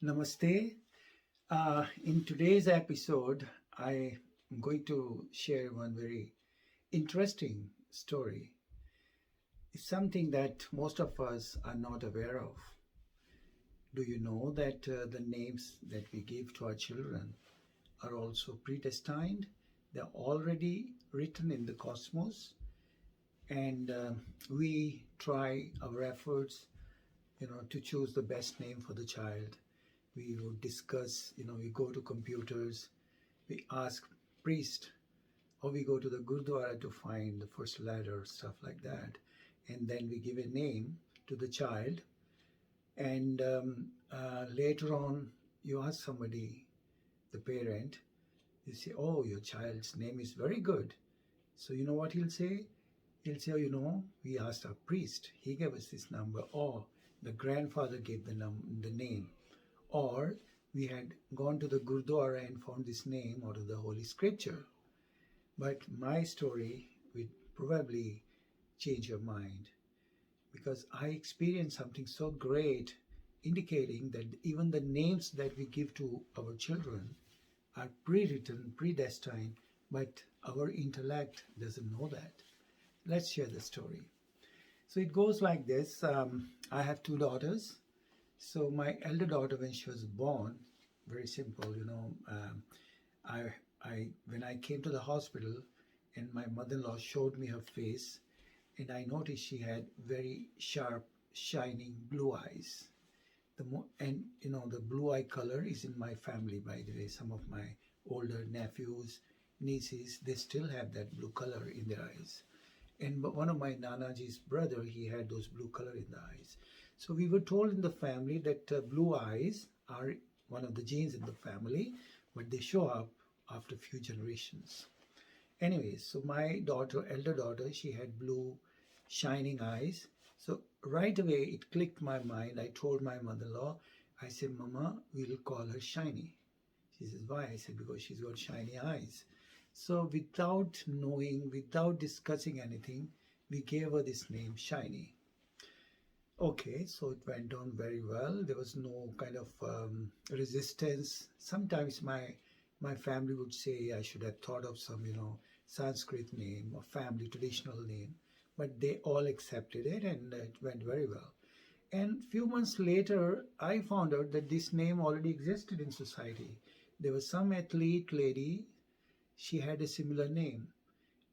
Namaste. In today's episode, I am going to share one very interesting story. It's something that most of us are not aware of. Do you know that the names that we give to our children are also predestined? They're already written in the cosmos, and we try our efforts, to choose the best name for the child. We would discuss, we go to computers, we ask priest, or we go to the Gurudwara to find the first letter, stuff like that. And then we give a name to the child. And later on, you ask somebody, the parent, you say, oh, your child's name is very good. So you know what he'll say? He'll say, we asked our priest, he gave us this number, or the grandfather gave the name. Or we had gone to the Gurudwara and found this name out of the Holy Scripture. But my story would probably change your mind, because I experienced something so great, indicating that even the names that we give to our children are pre-written, predestined, but our intellect doesn't know that. Let's share the story. So it goes like this. I have two daughters. So my elder daughter, when she was born, very simple, when I came to the hospital and my mother-in-law showed me her face, and I noticed she had very sharp, shining blue eyes. The blue eye color is in my family, by the way. Some of my older nephews, nieces, they still have that blue color in their eyes. And one of my Nanaji's brother, he had those blue color in the eyes. So we were told in the family that blue eyes are one of the genes in the family, but they show up after a few generations. Anyways, so my elder daughter, she had blue shining eyes. So right away it clicked my mind. I told my mother-in-law, I said, Mama, we'll call her Shiny. She says, why? I said, because she's got shiny eyes. So without knowing, without discussing anything, we gave her this name, Shiny. Okay, so it went on very well. There was no kind of resistance. Sometimes my family would say I should have thought of some, Sanskrit name or family traditional name, but they all accepted it, and it went very well. And few months later, I found out that this name already existed in society. There was some athlete lady, she had a similar name.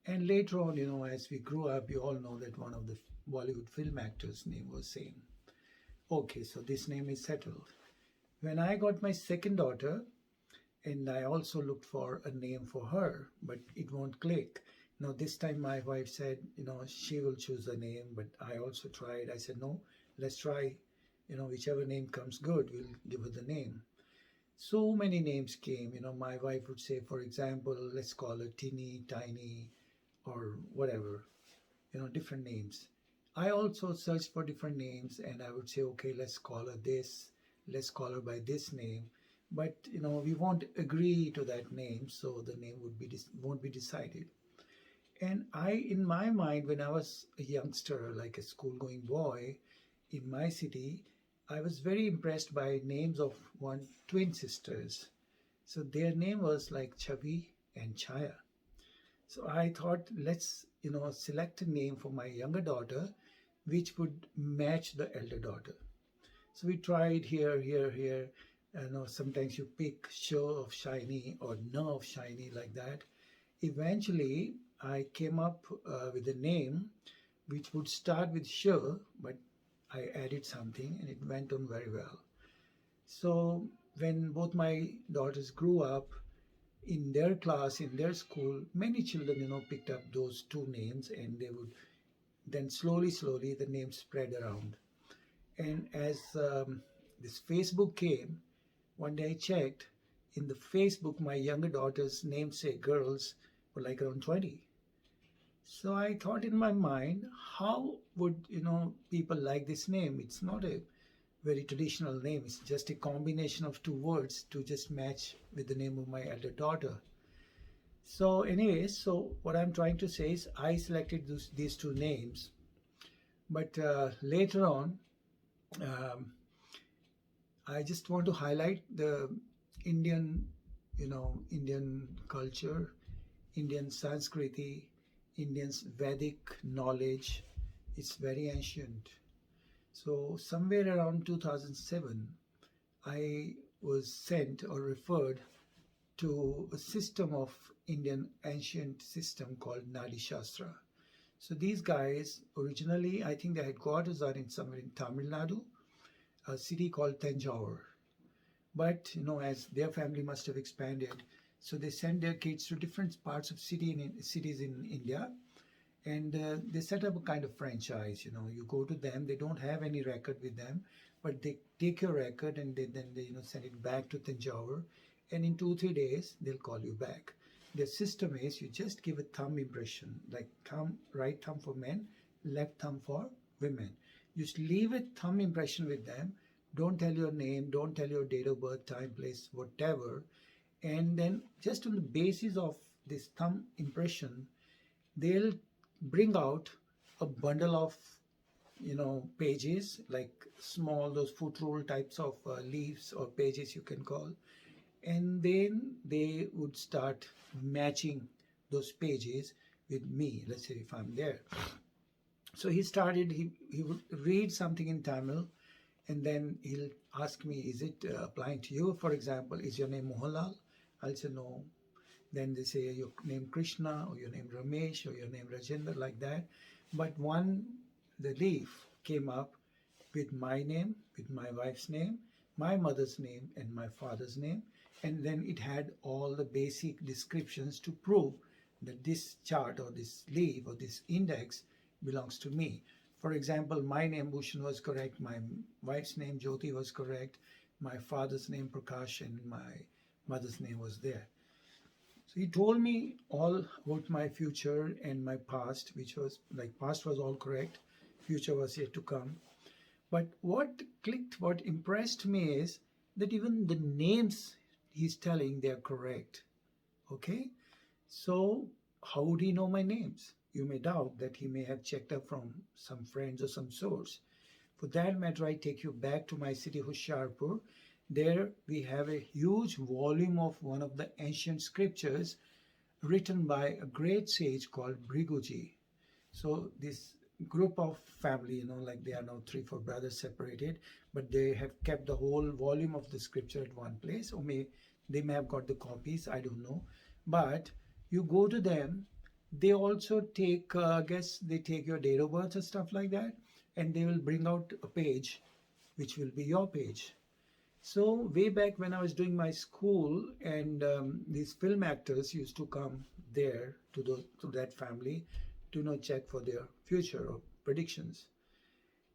And later on, as we grew up, you all know that one of the Bollywood film actors' name was same. Okay, so this name is settled. When I got my second daughter, and I also looked for a name for her, but it won't click. Now this time my wife said, she will choose a name, but I also tried. I said, no, let's try, whichever name comes good, we'll give her the name. So many names came, my wife would say, for example, let's call her Teeny, Tiny, or whatever, different names. I also searched for different names, and I would say, okay, let's call her this, let's call her by this name. But, we won't agree to that name, so the name won't be decided. And in my mind, when I was a youngster, like a school-going boy in my city, I was very impressed by names of one twin sisters. So their name was like Chavi and Chaya. So I thought, let's, select a name for my younger daughter, which would match the elder daughter. So we tried here. Sometimes you pick Show of Shiny or No of Shiny, like that. Eventually, I came up with a name which would start with Show, but I added something and it went on very well. So when both my daughters grew up, in their class, in their school, many children, picked up those two names, and they would then slowly, the names spread around. And as this Facebook came, one day I checked, in the Facebook, my younger daughter's namesake girls were like around 20. So I thought in my mind, how would, people like this name? It's not a very traditional name. It's just a combination of two words to just match with the name of my elder daughter. So anyways, so what I'm trying to say is I selected these two names, but later on, I just want to highlight the Indian, Indian culture, Indian Sanskriti, Indian's Vedic knowledge. It's very ancient. So somewhere around 2007, I was sent or referred to a system of Indian ancient system called Nadi Shastra. So these guys originally, I think their headquarters are in somewhere in Tamil Nadu, a city called Tanjore. But as their family must have expanded, so they send their kids to different parts of cities in India, and they set up a kind of franchise. You go to them, they don't have any record with them, but they take your record and then they send it back to Tanjore, and in 2-3 days they'll call you back. The system is you just give a thumb impression, like right thumb for men, left thumb for women. You just leave a thumb impression with them. Don't tell your name, don't tell your date of birth, time, place, whatever. And then just on the basis of this thumb impression, they'll bring out a bundle of pages, like small, those foot rule types of leaves or pages you can call. And then they would start matching those pages with me, let's say if I'm there. So he would read something in Tamil, and then he'll ask me, is it applying to you? For example, is your name Mohanlal? I'll say no. Then they say your name Krishna, or your name Ramesh, or your name Rajendra, like that. But the leaf came up with my name, with my wife's name, my mother's name, and my father's name. And then it had all the basic descriptions to prove that this chart or this leaf or this index belongs to me. For example, my name Bhushan was correct, my wife's name Jyoti was correct, my father's name Prakash, and my mother's name was there. So he told me all about my future and my past, which was like past was all correct, future was yet to come. But what impressed me is that even the names he's telling, they're correct. Okay? So how would he know my names? You may doubt that he may have checked up from some friends or some source. For that matter, I take you back to my city, Hoshiarpur. There we have a huge volume of one of the ancient scriptures written by a great sage called Bhriguji. So this group of family, like they are now 3-4 brothers separated, but they have kept the whole volume of the scripture at one place, or they may have got the copies, I don't know. But you go to them, they also take, they take your date of birth and stuff like that, and they will bring out a page, which will be your page. So way back when I was doing my school, and these film actors used to come there to that family to check for their future or predictions.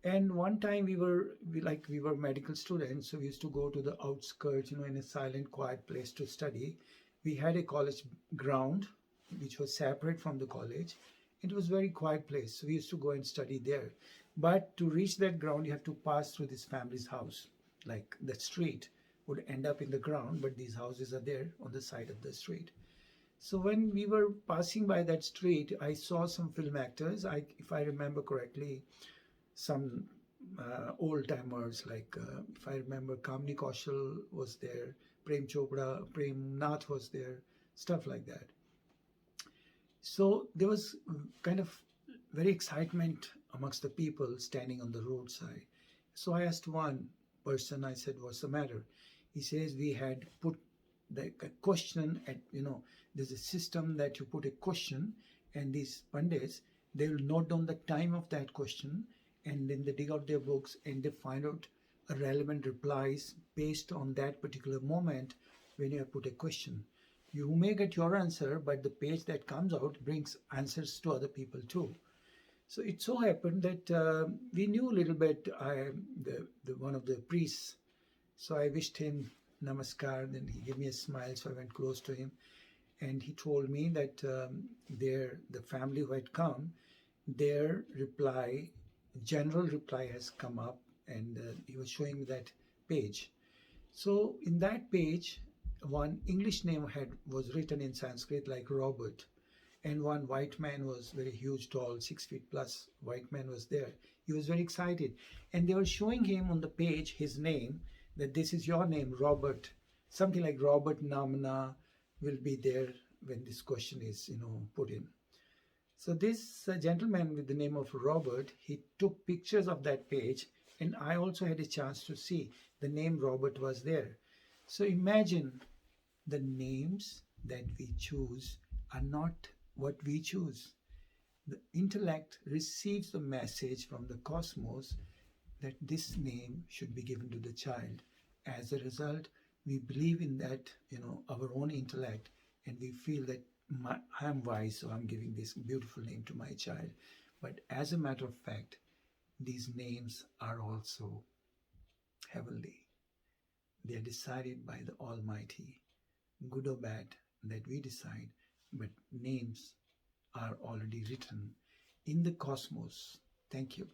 And one time we were medical students, so we used to go to the outskirts, in a silent, quiet place to study. We had a college ground which was separate from the college. It was a very quiet place, so we used to go and study there. But to reach that ground, you have to pass through this family's house. Like the street would end up in the ground, but these houses are there on the side of the street. So when we were passing by that street, I saw some film actors. If I remember correctly, some old timers, like if I remember, Kamini Kaushal was there, Prem Nath was there, stuff like that. So there was kind of very excitement amongst the people standing on the roadside. So I asked one person, I said, what's the matter? He says, we had put a question at, there's a system that you put a question, and these pandits, they will note down the time of that question, and then they dig out their books and they find out relevant replies based on that particular moment when you have put a question. You may get your answer, but the page that comes out brings answers to other people too. So it so happened that we knew a little bit, one of the priests. So I wished him namaskar, then he gave me a smile, so I went close to him. And he told me that the family who had come, their reply, general reply has come up, and he was showing me that page. So in that page, one English name was written in Sanskrit like Robert, and one white man was very huge, tall, 6 feet plus white man was there. He was very excited, and they were showing him on the page his name. that this is your name, Robert. Something like Robert Namna will be there when this question is, put in. So this gentleman with the name of Robert, he took pictures of that page, and I also had a chance to see the name Robert was there. So imagine the names that we choose are not what we choose. The intellect receives the message from the cosmos that this name should be given to the child. As a result, we believe in that, our own intellect, and we feel that I am wise, so I'm giving this beautiful name to my child. But as a matter of fact, these names are also heavenly. They are decided by the Almighty, good or bad, that we decide, but names are already written in the cosmos. Thank you.